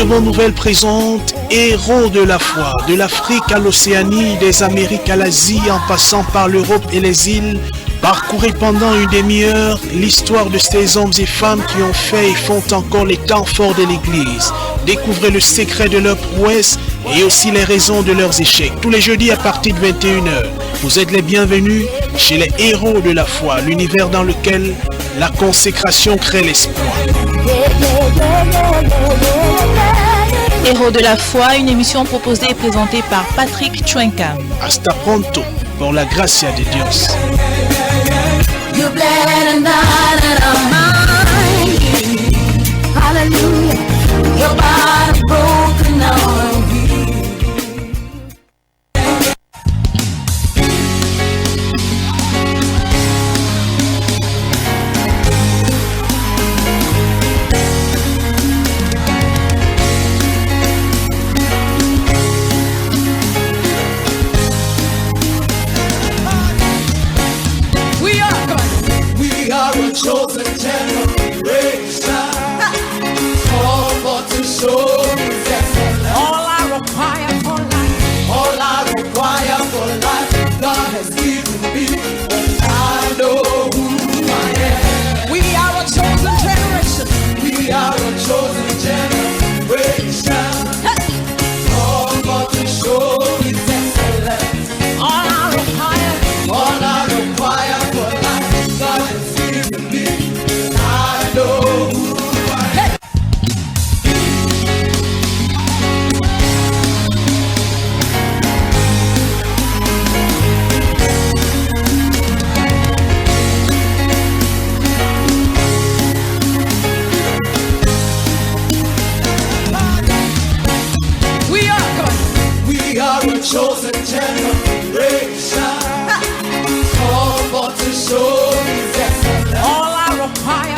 Radio Bonne Nouvelle présente Héros de la foi, de l'Afrique à l'Océanie, des Amériques à l'Asie, en passant par l'Europe et les îles. Parcourez pendant une demi-heure l'histoire de ces hommes et femmes qui ont fait et font encore les temps forts de l'Église. Découvrez le secret de leur prouesse et aussi les raisons de leurs échecs. Tous les jeudis à partir de 21h. Vous êtes les bienvenus chez les Héros de la foi, l'univers dans lequel la consécration crée l'espoir. Héros de la foi, une émission proposée et présentée par Patrick Chwenka. Hasta pronto, por la gracia de Dios. You bled and died and I'm mine. Hallelujah. Your body broken now and healed. Chosen generation, all for to show His excellence. All I require for life, God has given me, and I know who I am. We are a chosen generation. We are a chosen generation, all for to show His excellence. All I require for life, God has given me. I know who I am. We are a chosen generation, called for to show His excellence. All I require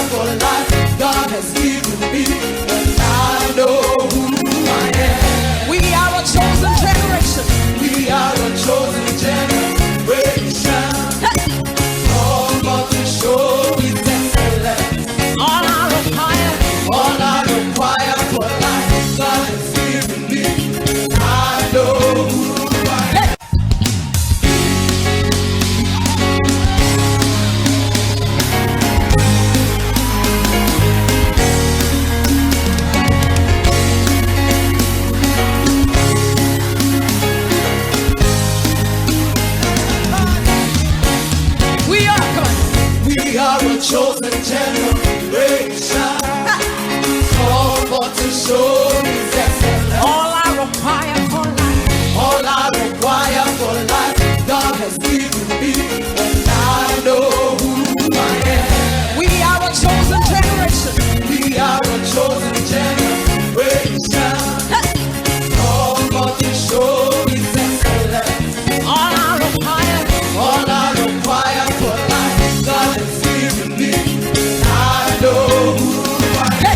for life, God has given me, and I know who I am. We are a chosen generation. We are a chosen generation, called for to show His excellence. All I require for life, God has given me, and I know who I am. We are a chosen generation, called for to show His excellence. All I require for life, God has given me, and I know who I am. We are a chosen generation. We are a chosen generation, called for to show His excellence. All I require for life, God has given me, and I know who I am.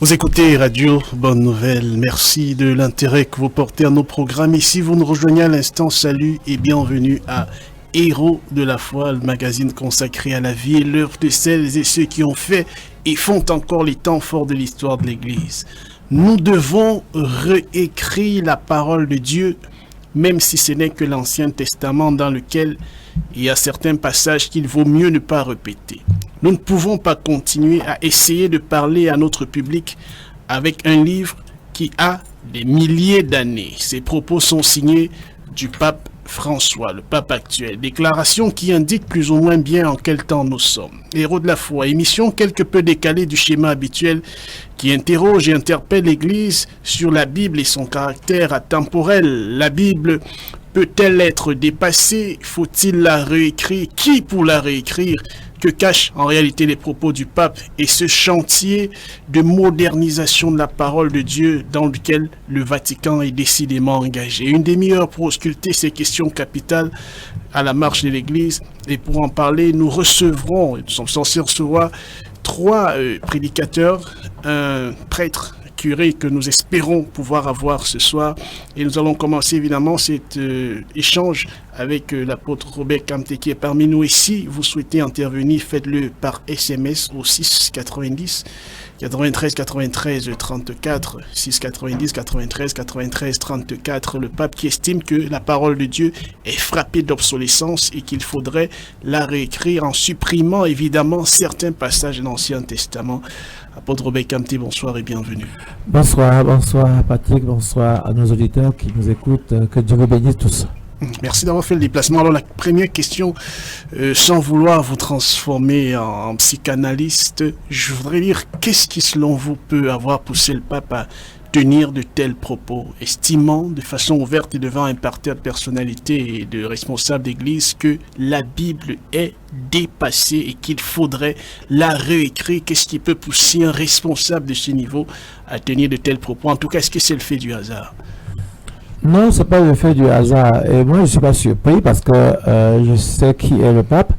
Vous écoutez Radio Bonne Nouvelle. Merci de l'intérêt que vous portez à nos programmes. Et si vous nous rejoignez à l'instant, salut et bienvenue à Héros de la foi, le magazine consacré à la vie et l'œuvre de celles et ceux qui ont fait et font encore les temps forts de l'histoire de l'Église. Nous devons réécrire la parole de Dieu, même si ce n'est que l'Ancien Testament dans lequel il y a certains passages qu'il vaut mieux ne pas répéter. Nous ne pouvons pas continuer à essayer de parler à notre public avec un livre qui a des milliers d'années. Ces propos sont signés du pape François, le pape actuel. Déclaration qui indique plus ou moins bien en quel temps nous sommes. Héros de la foi, émission quelque peu décalée du schéma habituel qui interroge et interpelle l'Église sur la Bible et son caractère atemporel. La Bible peut-elle être dépassée? Faut-il la réécrire? Qui pour la réécrire? que cachent en réalité les propos du pape et ce chantier de modernisation de la parole de Dieu dans lequel le Vatican est décidément engagé. Une demi-heure pour ausculter ces questions capitales à la marche de l'Église. Et pour en parler, nous recevrons, nous sommes censés recevoir 3 prédicateurs, un prêtre, curé que nous espérons pouvoir avoir ce soir. Et nous allons commencer évidemment cet échange avec l'apôtre Robert Kamte qui est parmi nous. Et si vous souhaitez intervenir, faites-le par SMS au 690 93 93 34 690 93 93 34. Le pape qui estime que la parole de Dieu est frappée d'obsolescence et qu'il faudrait la réécrire en supprimant évidemment certains passages de l'Ancien Testament. Apôtre Robert Kamte, bonsoir et bienvenue. Bonsoir Patrick, bonsoir à nos auditeurs qui nous écoutent, que Dieu vous bénisse tous. Merci d'avoir fait le déplacement. Alors la première question, sans vouloir vous transformer en psychanalyste, je voudrais dire qu'est-ce qui selon vous peut avoir poussé le pape à tenir de tels propos, estimant de façon ouverte et devant un parterre de personnalités et de responsables d'église que la Bible est dépassée et qu'il faudrait la réécrire. Qu'est-ce qui peut pousser un responsable de ce niveau à tenir de tels propos? En tout cas, est-ce que c'est le fait du hasard? Non, c'est pas le fait du hasard. Et moi, je suis pas surpris parce que je sais qui est le pape.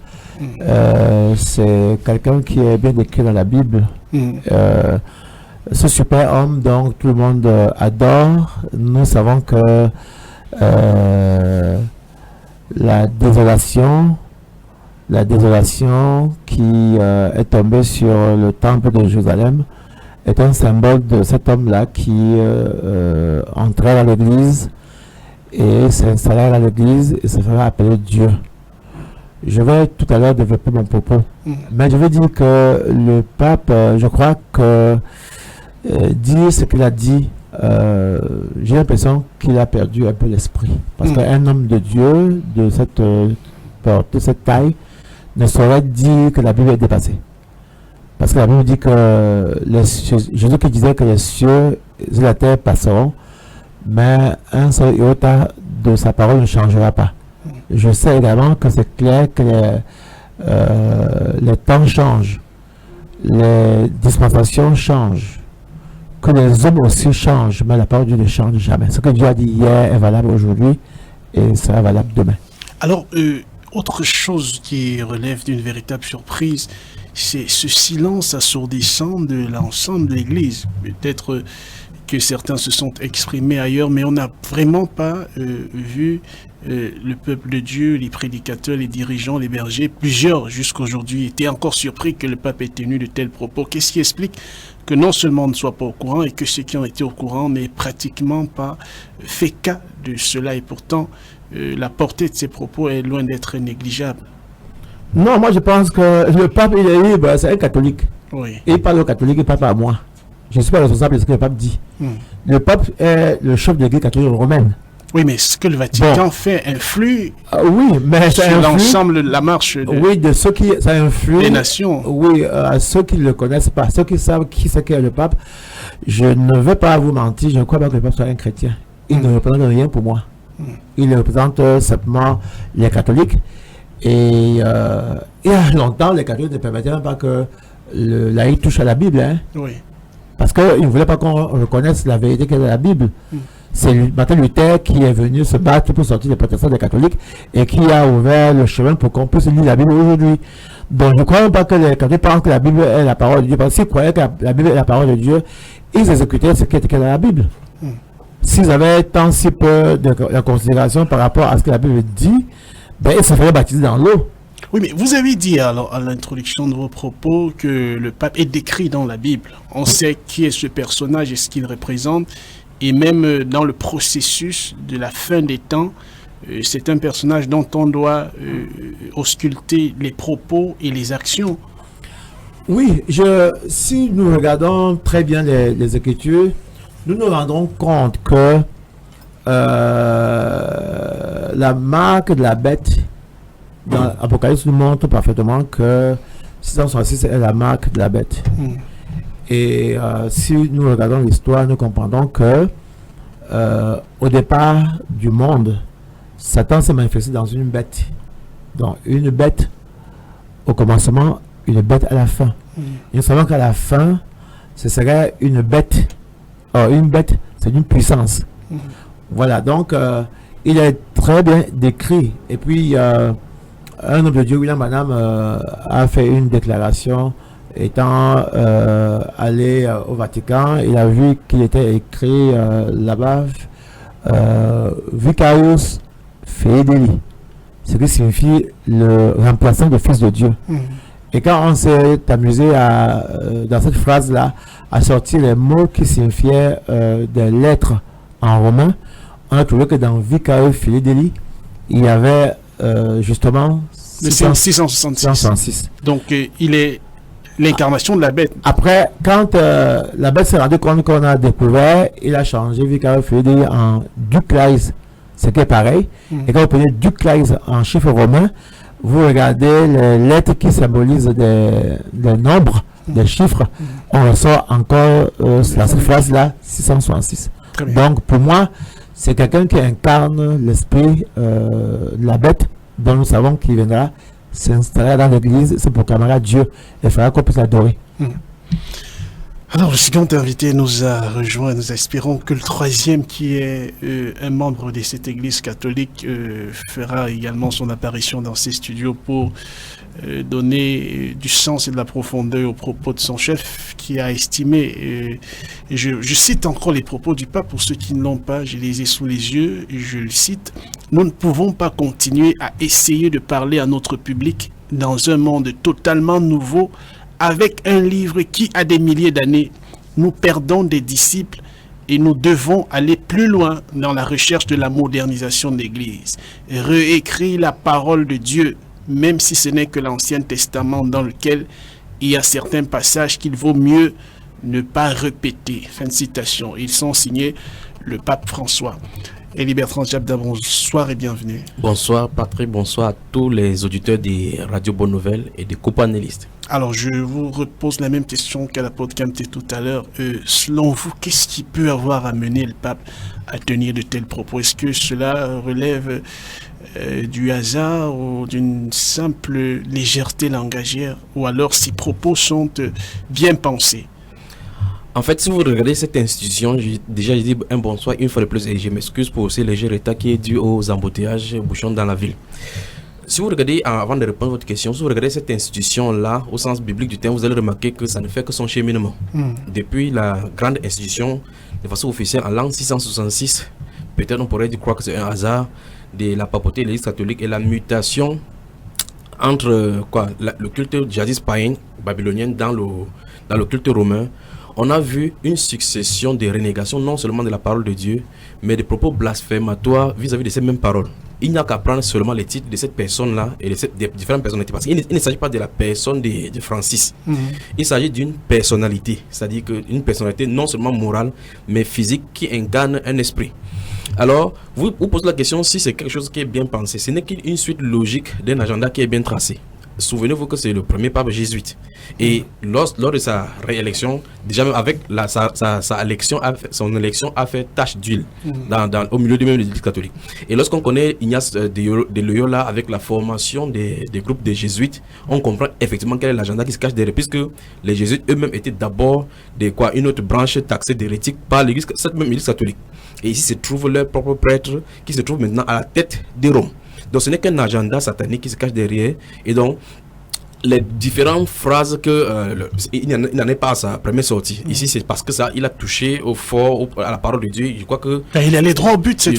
C'est quelqu'un qui est bien décrit dans la Bible. Ce super homme, donc tout le monde adore. Nous savons que la désolation qui est tombée sur le temple de Jérusalem est un symbole de cet homme-là qui entrait dans l'église et s'installait dans l'église et se ferait appeler Dieu. Je vais tout à l'heure développer mon propos, mais je veux dire que le pape, je crois que dire ce qu'il a dit, j'ai l'impression qu'il a perdu un peu l'esprit. Parce qu'un homme de Dieu de cette taille ne saurait dire que la Bible est dépassée. Parce que la Bible dit que Jésus qui disait que les cieux et la terre passeront, mais un seul iota de sa parole ne changera pas. Je sais également que c'est clair que les temps changent, les dispensations changent, que les hommes aussi changent, mais la parole de Dieu ne change jamais. Ce que Dieu a dit hier est valable aujourd'hui et sera valable demain. Alors, autre chose qui relève d'une véritable surprise, c'est ce silence assourdissant de l'ensemble de l'Église. Peut-être que certains se sont exprimés ailleurs, mais on n'a vraiment pas vu le peuple de Dieu, les prédicateurs, les dirigeants, les bergers, plusieurs jusqu'aujourd'hui étaient encore surpris que le pape ait tenu de tels propos. Qu'est-ce qui explique que non seulement on ne soit pas au courant et que ceux qui ont été au courant n'aient pratiquement pas fait cas de cela et pourtant la portée de ces propos est loin d'être négligeable? Non, moi je pense que le pape il est libre, c'est un catholique. Oui. Il parle au catholique, il parle pas à moi. Je ne suis pas responsable de ce que le pape dit. Le pape est le chef de l'église catholique romaine. Oui, mais ce que le Vatican fait influe oui, mais sur l'ensemble de la marche de ceux qui ça influe des nations. Oui, à ceux qui ne le connaissent pas, ceux qui savent qui c'est qu'est le pape. Je ne veux pas vous mentir, je ne crois pas que le pape soit un chrétien. Il ne représente rien pour moi. Il représente simplement les catholiques. Et il y a longtemps, les catholiques ne permettaient même pas que le laïc touche à la Bible. Hein. Oui. Parce qu'ils ne voulaient pas qu'on reconnaisse la vérité qu'est dans la Bible. C'est Martin Luther qui est venu se battre pour sortir des protestants des catholiques et qui a ouvert le chemin pour qu'on puisse lire la Bible aujourd'hui. Donc je ne crois pas que les catholiques pensent que la Bible est la parole de Dieu. Parce qu'ils croyaient que la Bible est la parole de Dieu, ils exécutaient ce qui était dans la Bible. S'ils avaient tant si peu de considération par rapport à ce que la Bible dit, ben, ils se feraient baptiser dans l'eau. Oui, mais vous avez dit alors à l'introduction de vos propos que le pape est décrit dans la Bible. On sait qui est ce personnage et ce qu'il représente. Et même dans le processus de la fin des temps, c'est un personnage dont on doit ausculter les propos et les actions. Oui, si nous regardons très bien les Écritures, nous nous rendons compte que la marque de la bête dans l'Apocalypse nous montre parfaitement que 666 est la marque de la bête. Et si nous regardons l'histoire, nous comprendrons que au départ du monde, Satan s'est manifesté dans une bête. Donc une bête au commencement, une bête à la fin. Et nous savons qu'à la fin, ce serait une bête. Or, une bête, c'est une puissance. Voilà, donc il est très bien décrit. Et puis, un homme de Dieu, William Branham, a fait une déclaration étant allé au Vatican. Il a vu qu'il était écrit là-bas Vicarius Fidei, ce qui signifie le remplaçant du Fils de Dieu. Et quand on s'est amusé dans cette phrase-là, à sortir les mots qui signifiaient des lettres en romain, on a trouvé que dans Vicarius Fidei, il y avait justement 666. Donc, il est l'incarnation de la bête. Après, quand la bête s'est rendue compte qu'on a découvert, il a changé Vicarius Fidei en Duclaise, ce qui est pareil. Et quand vous prenez Duclaise en chiffre romain, vous regardez les lettres qui symbolisent des nombres, des chiffres, on ressort encore cette phrase-là, 666. Donc, pour moi, c'est quelqu'un qui incarne l'esprit de la bête, dont nous savons qu'il viendra s'installer dans l'église, se proclamera Dieu et fera qu'on puisse l'adorer. Alors, le second invité nous a rejoint. Nous espérons que le troisième, qui est un membre de cette église catholique, fera également son apparition dans ces studios pour donner du sens et de la profondeur aux propos de son chef, qui a estimé, et je cite encore les propos du pape pour ceux qui ne l'ont pas, je les ai sous les yeux, et je le cite: « Nous ne pouvons pas continuer à essayer de parler à notre public dans un monde totalement nouveau, avec un livre qui a des milliers d'années. Nous perdons des disciples et nous devons aller plus loin dans la recherche de la modernisation de l'Église. Réécrire la parole de Dieu, même si ce n'est que l'Ancien Testament dans lequel il y a certains passages qu'il vaut mieux ne pas répéter. » Fin de citation. Ils sont signés le pape François. Élie Bertrand Jabda, bonsoir et bienvenue. Bonsoir Patrick, bonsoir à tous les auditeurs des radios Bonne Nouvelle et des copanélistes. Alors, je vous repose la même question qu'à l'apôtre Kamté tout à l'heure. Selon vous, qu'est-ce qui peut avoir amené le pape à tenir de tels propos? Est-ce que cela relève du hasard ou d'une simple légèreté langagière? Ou alors ces propos sont bien pensés? En fait, si vous regardez cette institution, j'ai dit un bonsoir une fois de plus et je m'excuse pour ce léger retard qui est dû aux embouteillages et bouchons dans la ville. Si vous regardez, avant de répondre à votre question, si vous regardez cette institution-là, au sens biblique du terme, vous allez remarquer que ça ne fait que son cheminement. Depuis la grande institution, de façon officielle, en l'an 666, peut-être on pourrait croire que c'est un hasard de la papauté de l'Église catholique et la mutation entre le culte jadis païen babylonien dans le culte romain. On a vu une succession de renégations, non seulement de la parole de Dieu, mais des propos blasphématoires vis-à-vis de ces mêmes paroles. Il n'y a qu'à prendre seulement les titres de cette personne-là et des différentes personnalités. Parce qu'il ne s'agit pas de la personne de Francis. Il s'agit d'une personnalité, c'est-à-dire une personnalité non seulement morale, mais physique qui incarne un esprit. Alors, vous posez la question si c'est quelque chose qui est bien pensé. Ce n'est qu'une suite logique d'un agenda qui est bien tracé. Souvenez-vous que c'est le premier pape jésuite. Et lors de sa réélection, déjà même avec son élection a fait tache d'huile au milieu de même de l'Église catholique. Et lorsqu'on connaît Ignace de Loyola avec la formation des groupes des jésuites, on comprend effectivement quel est l'agenda qui se cache derrière, puisque les jésuites eux-mêmes étaient d'abord une autre branche taxée d'hérétique par cette même Église catholique. Et ici se trouve leur propre prêtre qui se trouve maintenant à la tête de Rome. Donc ce n'est qu'un agenda satanique qui se cache derrière. Et donc les différentes phrases il n'en est pas à sa première sortie. Ici c'est parce que il a touché au fort, à la parole de Dieu. Je crois que il allait droit au but cette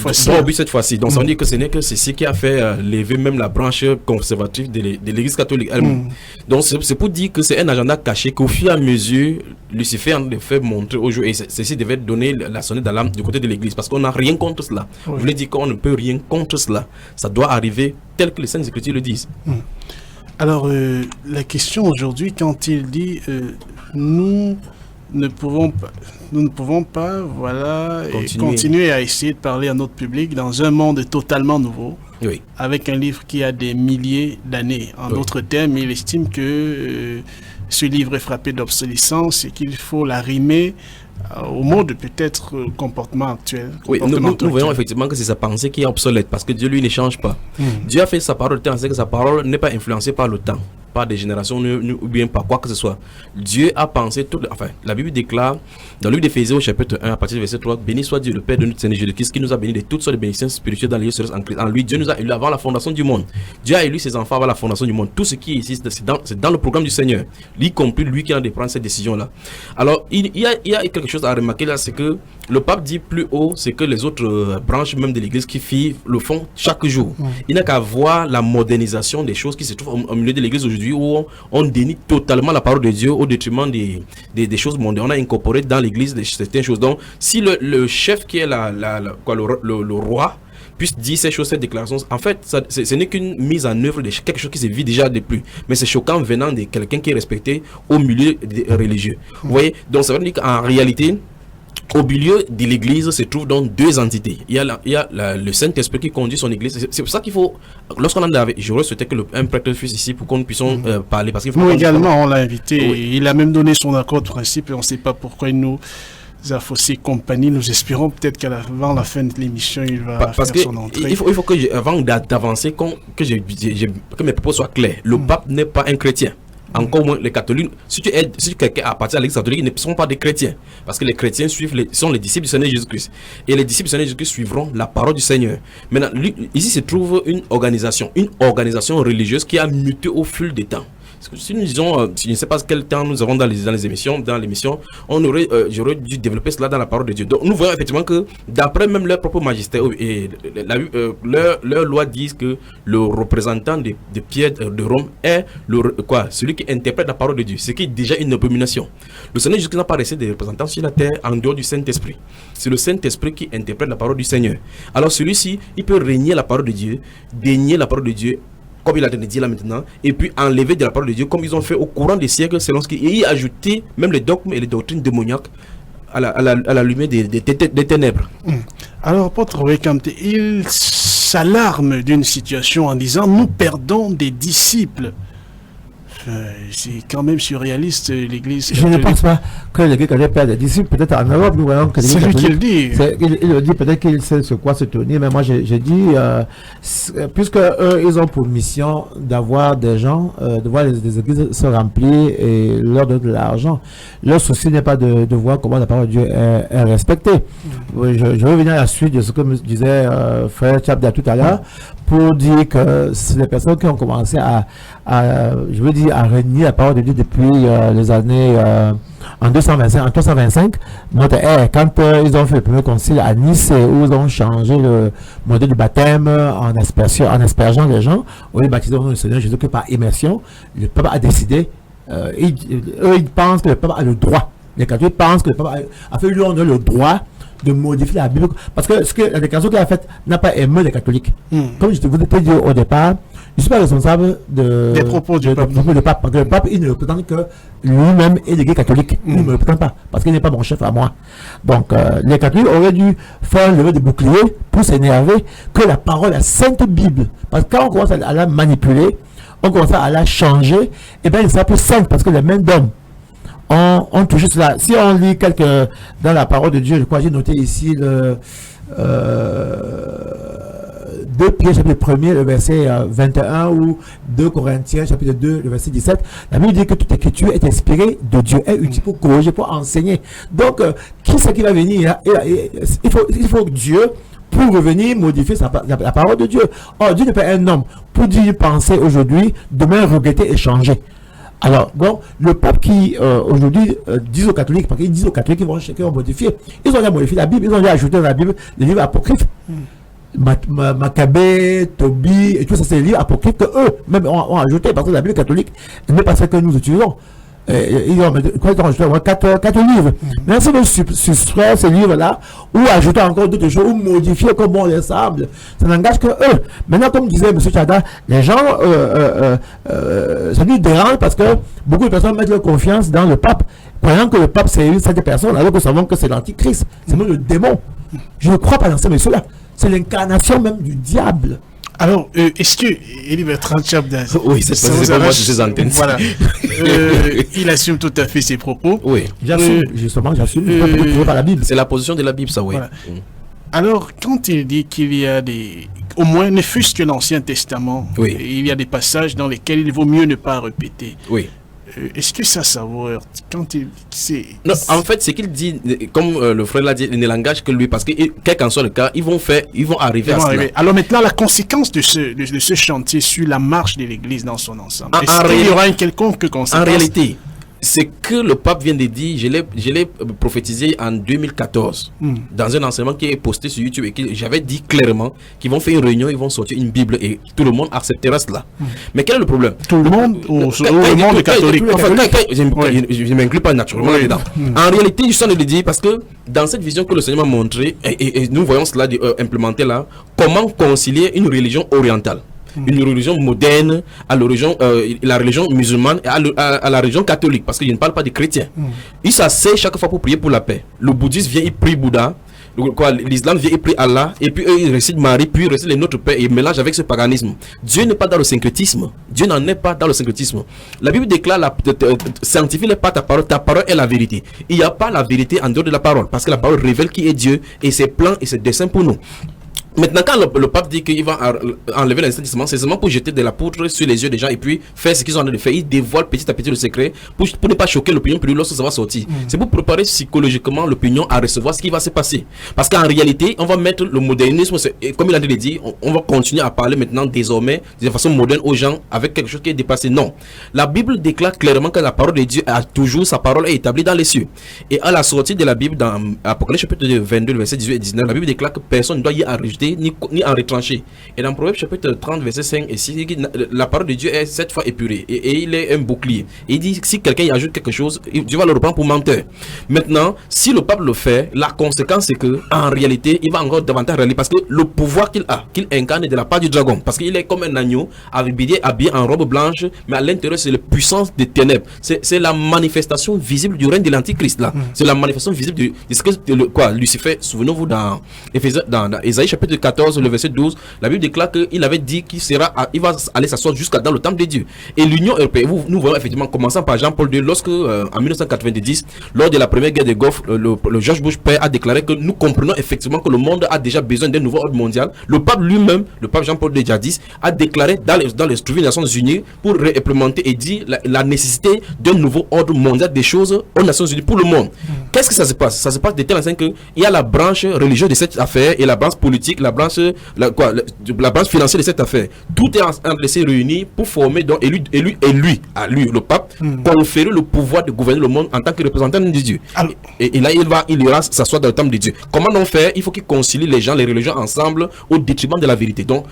fois-ci. Donc ça veut dire que ce n'est que ceci qui a fait lever même la branche conservative de l'Église catholique elle-même. Donc c'est pour dire que c'est un agenda caché qu'au fur et à mesure Lucifer en a fait montrer au jour, et ceci devait donner la sonnette d'alarme du côté de l'Église, parce qu'on n'a rien contre cela. Je voulais dire qu'on ne peut rien contre cela. Ça doit arriver tel que les Saintes Écritures le disent. Alors, la question aujourd'hui, quand il dit nous ne pouvons pas continuer à essayer de parler à notre public dans un monde totalement nouveau, avec un livre qui a des milliers d'années. En d'autres termes, il estime que ce livre est frappé d'obsolescence et qu'il faut l'arrimer au mode peut-être comportement actuel. Nous voyons effectivement que c'est sa pensée qui est obsolète, parce que Dieu lui ne change pas. Dieu a fait sa parole, c'est que sa parole n'est pas influencée par le temps. par des générations ou bien par quoi que ce soit. Dieu a pensé la Bible déclare dans le livre d'Éphésiens au chapitre 1 à partir du verset 3, béni soit Dieu le Père de notre Seigneur Jésus-Christ qui nous a bénis de toutes sortes de bénédictions spirituelles dans les lieux célestes en Christ. En lui, Dieu nous a élus avant la fondation du monde. Dieu a élu ses enfants avant la fondation du monde. Tout ce qui existe, c'est dans le programme du Seigneur, y compris lui qui a de prendre cette décision-là. Alors, il y a quelque chose à remarquer là, c'est que le pape dit plus haut, c'est que les autres branches même de l'église qui le font chaque jour. Il n'a qu'à voir la modernisation des choses qui se trouvent au milieu de l'église aujourd'hui où on dénie totalement la parole de Dieu au détriment des choses mondaines. On a incorporé dans l'église certaines choses. Donc, si le chef qui est le roi puisse dire ces choses, cette déclaration, en fait, ce n'est qu'une mise en œuvre de quelque chose qui se vit déjà depuis. Mais c'est choquant venant de quelqu'un qui est respecté au milieu des religieux. Vous voyez? Donc, ça veut dire qu'en réalité, au milieu de l'église se trouvent donc deux entités. Il y a le Saint-Esprit qui conduit son église. C'est pour ça qu'il faut, lorsqu'on en avait, j'aurais souhaité que un prêtre fût ici pour qu'on puisse parler. Parce qu'il faut nous également, on l'a invité. Oui. Il a même donné son accord de principe et on ne sait pas pourquoi il nous a faussé compagnie. Nous espérons peut-être qu'avant la fin de l'émission, il va faire son entrée. Il faut que, avant d'avancer, que mes propos soient clairs. Le pape n'est pas un chrétien. Encore moins les catholiques. Si quelqu'un appartient à l'église catholique, ils ne sont pas des chrétiens. Parce que les chrétiens sont les disciples du Seigneur Jésus-Christ. Et les disciples du Seigneur Jésus-Christ suivront la parole du Seigneur. Maintenant, ici se trouve une organisation religieuse qui a muté au fil des temps. Si nous disons, je ne sais pas quel temps nous avons dans l'émission, j'aurais dû développer cela dans la parole de Dieu. Donc nous voyons effectivement que d'après même leur propre magistère et leur loi disent que le représentant de Pierre de Rome est celui qui interprète la parole de Dieu, ce qui est déjà une abomination. Le Seigneur Jésus n'a pas resté des représentants sur la terre en dehors du Saint-Esprit. C'est le Saint-Esprit qui interprète la parole du Seigneur. Alors celui-ci, il peut régner la parole de Dieu, dénier la parole de Dieu, comme il a dit là maintenant, et puis enlever de la parole de Dieu, comme ils ont fait au courant des siècles, selon ce qu'il a ajouté même les dogmes et les doctrines démoniaques à la lumière des ténèbres. Alors, Apôtre Wekamte, il s'alarme d'une situation en disant « Nous perdons des disciples ». C'est quand même surréaliste, l'église. Je ne pense pas que l'église catholique perd des disciples. Peut-être en Europe, nous voyons que l'église catholique. C'est lui qui le dit. Il le dit, peut-être qu'il sait sur quoi se tenir, mais moi j'ai dit, puisque eux, ils ont pour mission d'avoir des gens, de voir les églises se remplir et leur donner de l'argent. Leur souci n'est pas de voir comment la parole de Dieu est respectée. Je vais revenir à la suite de ce que me disait frère Tchabda tout à l'heure, pour dire que c'est les personnes qui ont commencé à renier la parole de Dieu depuis les années en 325. Quand ils ont fait le premier concile à Nice, où ils ont changé le modèle du baptême en aspergeant les gens, au lieu de baptiser au nom du Seigneur Jésus que par immersion, le peuple a décidé. Eux, ils pensent que le peuple a le droit. Les catholiques pensent que le peuple a fait le droit de modifier la Bible, parce que la déclaration qu'il a faite n'a pas aimé les catholiques. Comme je vous ai dit au départ, je ne suis pas responsable des propos du pape. Parce que le pape, il ne représente que lui-même et l'Église catholique. Il ne me représente pas, parce qu'il n'est pas mon chef à moi. Donc, les catholiques auraient dû faire lever des boucliers pour s'énerver que la parole, la Sainte Bible, parce que quand on commence à la manipuler, on commence à la changer, et bien, c'est un peu simple, parce que les mains d'hommes on touche cela. Si on lit dans la parole de Dieu, je crois que j'ai noté ici le 2 Pierre chapitre 1er, le verset 21, ou 2 Corinthiens chapitre 2, le verset 17, la Bible dit que toute écriture est inspirée de Dieu, est utile pour corriger, pour enseigner. Donc, qui c'est qui va venir? Il faut Dieu pour revenir modifier la parole de Dieu. Or, Dieu n'est pas un homme pour dire penser aujourd'hui, demain regretter et changer. Alors, bon, le pape qui aujourd'hui dit aux catholiques, parce qu'ils disent aux catholiques qu'ils vont modifier, ils ont déjà modifié la Bible, ils ont déjà ajouté dans la Bible les livres apocryphes. Maccabée, Tobie, et tout ça, c'est les livres apocryphes que eux même ont ajouté, parce que la Bible catholique n'est pas celle que nous utilisons. Ils ont ajouté 4 livres. Mais si nous soustraire ces livres-là, ou ajouter encore d'autres choses, ou modifier comme bon les semble, ça n'engage que eux. Maintenant, comme disait M. Tchada, les gens, ça nous dérange parce que beaucoup de personnes mettent leur confiance dans le pape, croyant que le pape c'est une certaine personne, alors que nous savons que c'est l'antichrist, c'est même le démon. Je ne crois pas dans ces messieurs-là. C'est l'incarnation même du diable. Alors, est-ce que Élie Bertrand Tchabda, oui, c'est pas moi ces antennes. Voilà, il assume tout à fait ses propos. Oui, j'assume. Justement, j'assume. Par la Bible. C'est la position de la Bible, ça, oui. Voilà. Alors, quand il dit qu'il y a des au moins, ne fût-ce que l'Ancien Testament, Oui. il y a des passages dans lesquels il vaut mieux ne pas répéter. Oui. Est-ce que ça vous heurte quand Non, en fait, c'est qu'il dit, comme le frère l'a dit, il ne langage que lui, parce que quel qu'en soit le cas, ils vont arriver à cela. Alors maintenant, la conséquence de ce chantier sur la marche de l'Église dans son ensemble, En est-ce qu'il y aura une quelconque conséquence? En réalité, c'est que le pape vient de dire, je l'ai prophétisé en 2014 dans un enseignement qui est posté sur YouTube, et que j'avais dit clairement qu'ils vont faire une réunion, ils vont sortir une Bible et tout le monde acceptera cela. Mais quel est le problème? Tout le monde ou le monde catholique? Je ne m'inclus pas naturellement là-dedans. En réalité, je suis en train de dire, parce que dans cette vision que le Seigneur m'a montrée, et nous voyons cela implémenté là, comment concilier une religion orientale, une religion moderne, à la religion musulmane et à la religion catholique, parce que je ne parle pas des chrétiens. Ils s'asseyent chaque fois pour prier pour la paix. Le bouddhisme vient, il prie Bouddha. L'islam vient, il prie Allah, et puis eux ils récitent Marie, puis ils récitent les Notre Père, et ils mélangent avec ce paganisme. Dieu n'est pas dans le syncrétisme. Dieu n'en est pas dans le syncrétisme. La Bible déclare sanctifie pas ta parole est la vérité. Il n'y a pas la vérité en dehors de la parole, parce que la parole révèle qui est Dieu et ses plans et ses desseins pour nous. Maintenant, quand le pape dit qu'il va enlever l'Ancien Testament, c'est seulement pour jeter de la poudre sur les yeux des gens et puis faire ce qu'ils ont en train de faire. Ils dévoilent petit à petit le secret pour ne pas choquer l'opinion publique lorsque ça va sortir. C'est pour préparer psychologiquement l'opinion à recevoir ce qui va se passer. Parce qu'en réalité, on va mettre le modernisme, comme il a dit, on va continuer à parler maintenant désormais de façon moderne aux gens avec quelque chose qui est dépassé. Non. La Bible déclare clairement que la parole de Dieu a toujours, sa parole est établie dans les cieux. Et à la sortie de la Bible, dans Apocalypse chapitre 22, verset 18 et 19, la Bible déclare que personne ne doit y ajouter ni en retrancher. Et dans Proverbe chapitre 30 verset 5 et 6, la parole de Dieu est 7 fois épurée et il est un bouclier. Et il dit si quelqu'un y ajoute quelque chose, Dieu va le reprendre pour menteur. Maintenant, si le pape le fait, la conséquence c'est que en réalité, il va encore davantage réaliser, parce que le pouvoir qu'il a, qu'il incarne de la part du dragon, parce qu'il est comme un agneau habillé en robe blanche, mais à l'intérieur c'est la puissance des ténèbres. C'est la manifestation visible du règne de l'antichrist là. C'est la manifestation visible de ce que Lucifer, souvenez-vous dans Ésaïe chapitre 14 le verset 12, la Bible déclare qu'il avait dit qu'il va aller s'asseoir jusqu'à dans le temple de Dieu. Et l'Union européenne, nous voyons effectivement, commençant par Jean-Paul II, lorsque en 1990, lors de la première guerre des Golfe, le George Bush père a déclaré que nous comprenons effectivement que le monde a déjà besoin d'un nouveau ordre mondial. Le pape lui-même, le pape Jean-Paul II jadis, a déclaré dans les structures des Nations Unies pour réimplémenter et dire la nécessité d'un nouveau ordre mondial des choses aux Nations Unies pour le monde. Qu'est-ce que ça se passe? Ça se passe de telle façon qu'il y a la branche religieuse de cette affaire et la branche politique, la branche financière de cette affaire. Tout est en train de se réunir pour former donc lui, le pape, conférer le pouvoir de gouverner le monde en tant que représentant de Dieu. Et là, il ira s'asseoir dans le temple de Dieu. Comment donc faire? Il faut qu'il concilie les gens, les religions ensemble au détriment de la vérité. Donc,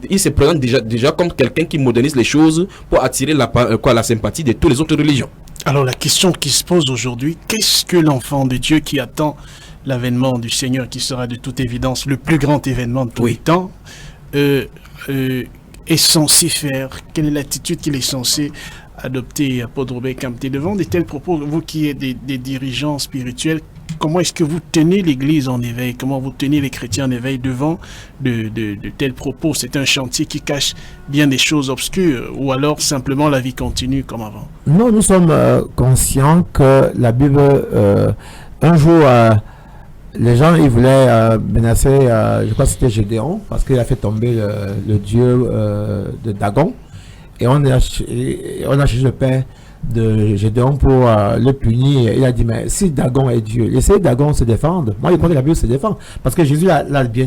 il se présente déjà comme quelqu'un qui modernise les choses pour attirer la sympathie de toutes les autres religions. Alors, la question qui se pose aujourd'hui, qu'est-ce que l'enfant de Dieu qui attend l'avènement du Seigneur, qui sera de toute évidence le plus grand événement de tous les temps, est censé faire? Quelle est l'attitude qu'il est censé adopter, Apôtre Robert Camté, devant de tels propos? Vous qui êtes des dirigeants spirituels, comment est-ce que vous tenez l'Église en éveil? Comment vous tenez les chrétiens en éveil devant de tels propos? C'est un chantier qui cache bien des choses obscures, ou alors simplement la vie continue comme avant? Non, nous sommes conscients que la Bible, un jour, les gens ils voulaient menacer, je crois que c'était Gédéon, parce qu'il a fait tomber le dieu de Dagon. Et on a cherché le père de Gédéon pour le punir. Il a dit, mais si Dagon est Dieu, laissez Dagon se défendre. Moi, je crois que la Bible se défend. Parce que Jésus l'a bien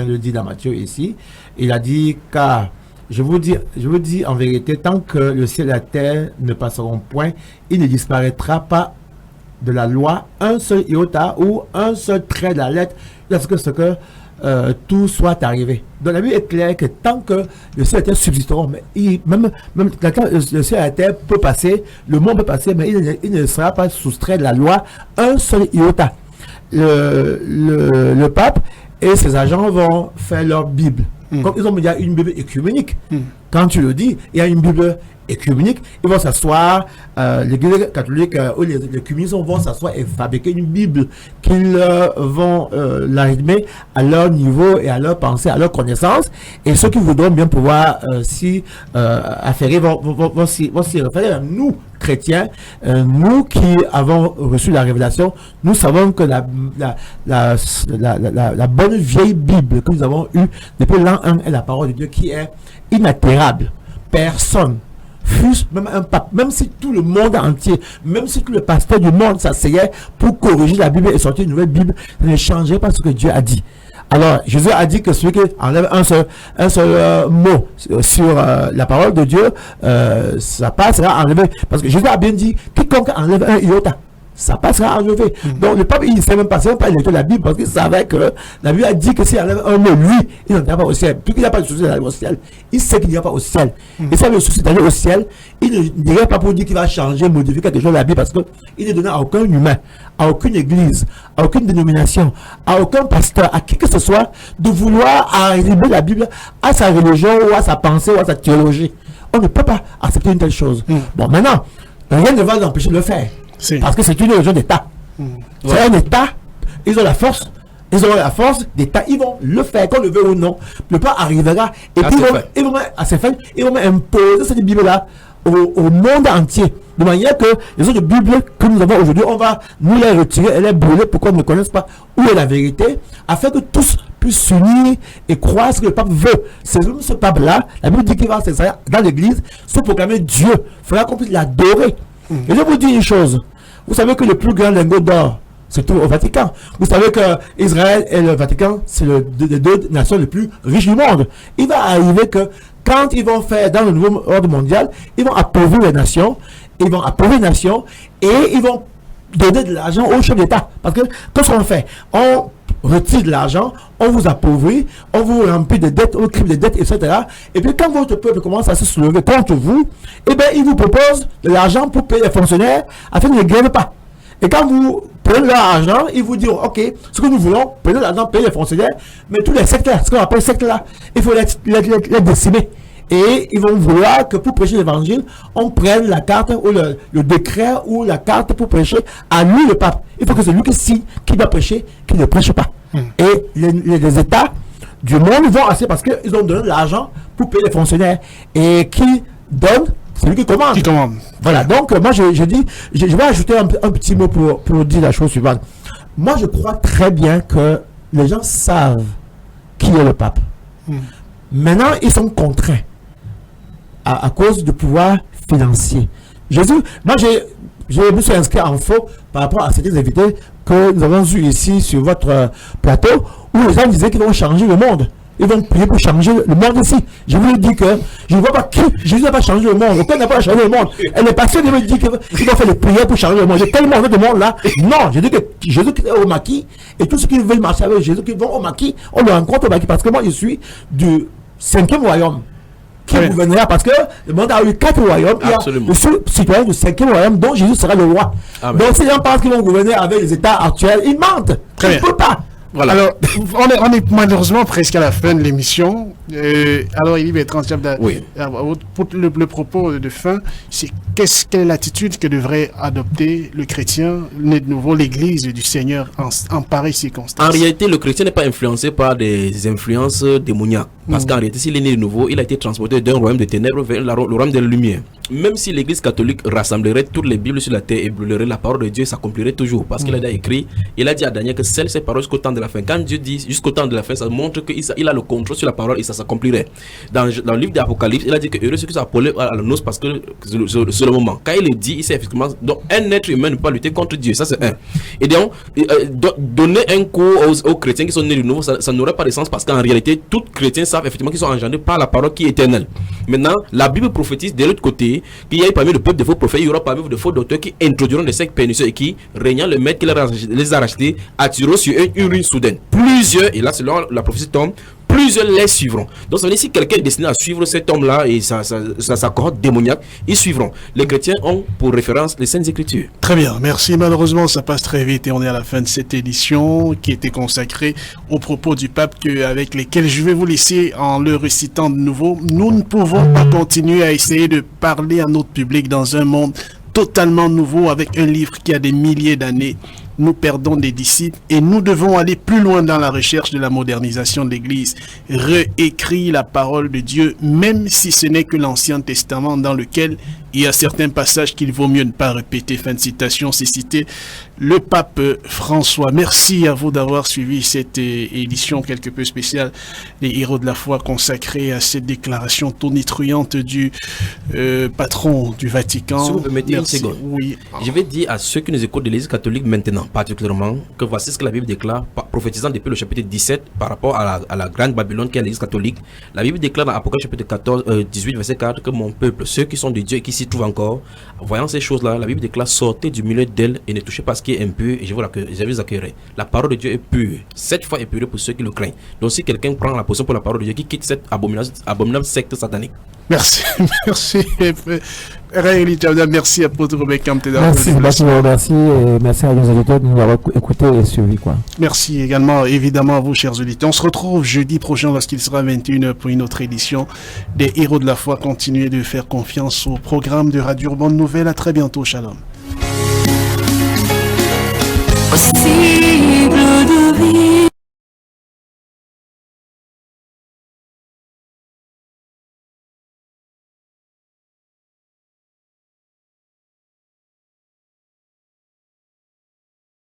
le dit dans Matthieu ici. Il a dit, car je vous dis en vérité, tant que le ciel et la terre ne passeront point, il ne disparaîtra pas de la loi un seul iota ou un seul trait de la lettre, lorsque tout soit arrivé. Donc la Bible est claire que tant que le ciel et la terre subsisteront, mais même quand le ciel et la terre peut passer, le monde peut passer, mais il ne sera pas soustrait de la loi un seul iota. Le pape et ses agents vont faire leur Bible. Comme ils ont dit, il y a une Bible écuménique. Quand tu le dis, il y a une Bible écuménique. Ils vont s'asseoir, l'Église catholique ou les communistes vont s'asseoir et fabriquer une Bible qu'ils vont l'arrimer à leur niveau et à leur pensée, à leur connaissance. Et ceux qui voudront bien pouvoir s'y affairer vont s'y référer. Nous, chrétiens, nous qui avons reçu la révélation, nous savons que la bonne vieille Bible que nous avons eue depuis l'an 1 est la parole de Dieu qui est inaltérable. Personne, fût même un pape, même si tout le monde entier, même si tout le pasteur du monde s'asseyait pour corriger la Bible et sortir une nouvelle Bible, ça ne changerait pas ce que Dieu a dit. Alors, Jésus a dit que celui qui enlève un seul mot sur la parole de Dieu, sa part sera enlevée. Parce que Jésus a bien dit, quiconque enlève un iota, sa part sera enlevée. Donc, le pape, il ne sait même pas lire la Bible, parce qu'il savait que la Bible a dit que s'il enlève un mot, lui, il n'ira pas au ciel. Puis qu'il n'a pas de souci d'aller au ciel, il sait qu'il n'ira pas au ciel. Et ça, le souci d'aller au ciel, il ne dirait pas pour dire qu'il va changer, modifier quelque chose de la Bible, parce qu'il n'est donné à aucun humain, à aucune église, à aucune dénomination, à aucun pasteur, à qui que ce soit, de vouloir arriver la Bible à sa religion ou à sa pensée ou à sa théologie. On ne peut pas accepter une telle chose. Bon, maintenant, rien ne va l'empêcher de le faire. Parce que c'est une religion d'État. C'est un État, ils ont la force. Ils auront la force d'État, ils vont le faire, qu'on le veut ou non. Le pas arrivera. Et puis ils vont imposer cette Bible-là au monde entier. De manière que les autres Bibles que nous avons aujourd'hui, on va nous les retirer et les brûler pour qu'on ne connaisse pas où est la vérité, afin que tous puissent s'unir et croire ce que le pape veut. C'est ce pape-là, la Bible dit qu'il va s'installer dans l'église, se proclamer Dieu, fera qu'on puisse l'adorer. Et je vous dis une chose, vous savez que le plus grand lingot d'or se trouve au Vatican. Vous savez que Israël et le Vatican, c'est les deux nations les plus riches du monde. Il va arriver que quand ils vont faire dans le nouveau ordre mondial, ils vont appauvrir les nations, et ils vont donner de l'argent aux chefs d'État. Parce que qu'est-ce qu'on fait? On retire de l'argent, on vous appauvrit, on vous remplit de dettes, on crée des dettes, etc. Et puis quand votre peuple commence à se soulever contre vous, eh bien, il vous propose de l'argent pour payer les fonctionnaires afin qu'ils ne grèvent pas. Et quand vous prenez leur argent, ils vous diront, ok, ce que nous voulons, prenez l'argent, payez les fonctionnaires, mais tous les sectes là, ce qu'on appelle sectes là, il faut les décimer. Et ils vont vouloir que pour prêcher l'évangile, on prenne la carte ou le décret ou la carte pour prêcher à lui le pape. Il faut que c'est lui qui signe, qui doit prêcher, qui ne prêche pas. Et les États du monde vont assez parce qu'ils ont donné de l'argent pour payer les fonctionnaires. Et qui donne, c'est lui qui commande. Voilà, donc moi je dis, je vais ajouter un petit mot pour dire la chose suivante. Moi je crois très bien que les gens savent qui est le pape. Maintenant, ils sont contraints à cause du pouvoir financier. Moi, je me suis inscrit en faux par rapport à certains invités que nous avons eus ici sur votre plateau, où les gens disaient qu'ils vont changer le monde. Ils vont prier pour changer le monde ici. Je vous dis que je ne vois pas qui. Jésus n'a pas changé le monde. Aucun n'a pas changé le monde. Elle n'est pas sûre de me dire qu'il va faire des prières pour changer le monde. J'ai tellement envie de monde là. Non, je dis que Jésus est au maquis. Et tous ceux qui veulent marcher avec Jésus, qui vont au maquis, on le rencontre au maquis. Parce que moi, je suis du 5e royaume qui gouvernera. Parce que le monde a eu 4 royaumes. Absolument. Il y a le citoyen du 5e royaume dont Jésus sera le roi. Amen. Donc, si les gens pensent qu'ils vont gouverner avec les États actuels, ils mentent. Ils ne peuvent pas. Voilà. Alors, on est malheureusement presque à la fin de l'émission. Alors, Élie Bertrand, pour le propos de fin, c'est quelle est l'attitude que devrait adopter le chrétien, né de nouveau, l'Église du Seigneur en pareille circonstance? En réalité, le chrétien n'est pas influencé par des influences démoniaques. Parce qu'en réalité, s'il est né de nouveau, il a été transporté d'un royaume de ténèbres vers le royaume de la lumière. Même si l'Église catholique rassemblerait toutes les Bibles sur la terre et brûlerait la parole de Dieu, s'accomplirait toujours. Parce qu'il a écrit, il a dit à Daniel que celle ses paroles jusqu'au temps de la fin. Quand Dieu dit jusqu'au temps de la fin, ça montre qu'il a le contrôle sur la parole et ça s'accomplirait. Dans le livre d'Apocalypse, il a dit que heureux ceux qui sont appelés à la noce parce que c'est le moment. Quand il le dit, il sait effectivement, donc un être humain ne peut pas lutter contre Dieu. Ça, c'est un. Et donc, donner un coup aux chrétiens qui sont nés de nouveau, ça n'aurait pas de sens parce qu'en réalité, tous chrétiens savent effectivement qu'ils sont engendrés par la parole qui est éternelle. Maintenant, la Bible prophétise de l'autre côté qu'il y a parmi le peuple de faux prophètes, il y aura parmi vous de faux docteurs qui introduiront des sectes pernicieux et qui, régnant le maître qui les a rachetés, attireront sur eux une ruine soudaine. Plusieurs, et là selon la prophétie tombe, plusieurs les suivront. Donc ça veut dire si quelqu'un est destiné à suivre cet homme-là et sa cohorte démoniaque, ils suivront. Les chrétiens ont pour référence les Saintes Écritures. Très bien, merci. Malheureusement, ça passe très vite et on est à la fin de cette édition qui était consacrée aux propos du pape avec lesquels je vais vous laisser en le récitant de nouveau. Nous ne pouvons pas continuer à essayer de parler à notre public dans un monde totalement nouveau avec un livre qui a des milliers d'années. Nous perdons des disciples et nous devons aller plus loin dans la recherche de la modernisation de l'Église. Réécrire la parole de Dieu, même si ce n'est que l'Ancien Testament dans lequel Il y a certains passages qu'il vaut mieux ne pas répéter. Fin de citation, c'est cité le pape François. Merci à vous d'avoir suivi cette édition quelque peu spéciale des Héros de la foi consacrée à cette déclaration tonitruante du patron du Vatican. Si vous me permettez une seconde. Oui. Je vais dire à ceux qui nous écoutent de l'Église catholique maintenant, particulièrement, que voici ce que la Bible déclare, prophétisant depuis le chapitre 17 par rapport à la grande Babylone qui est l'Église catholique. La Bible déclare dans Apocalypse chapitre 18 verset 4 que mon peuple, ceux qui sont de Dieu et qui s'y trouvent encore, voyant ces choses-là, la Bible déclare sortez du milieu d'elle et ne touchez pas ce qui est impur et je vous accueillerai. La parole de Dieu est pure, 7 fois épurée pour ceux qui le craignent. Donc si quelqu'un prend la position pour la parole de Dieu, qui quitte cette abominable secte satanique. Merci, merci. Merci à Apôtre Rebecca. Merci et merci à nos auditeurs de nous avoir écoutés et suivis. Merci également, évidemment, à vous, chers auditeurs. On se retrouve jeudi prochain lorsqu'il sera 21h pour une autre édition des Héros de la foi. Continuez de faire confiance au programme de Radio Bonne Nouvelle. À très bientôt. Shalom. Possible de vivre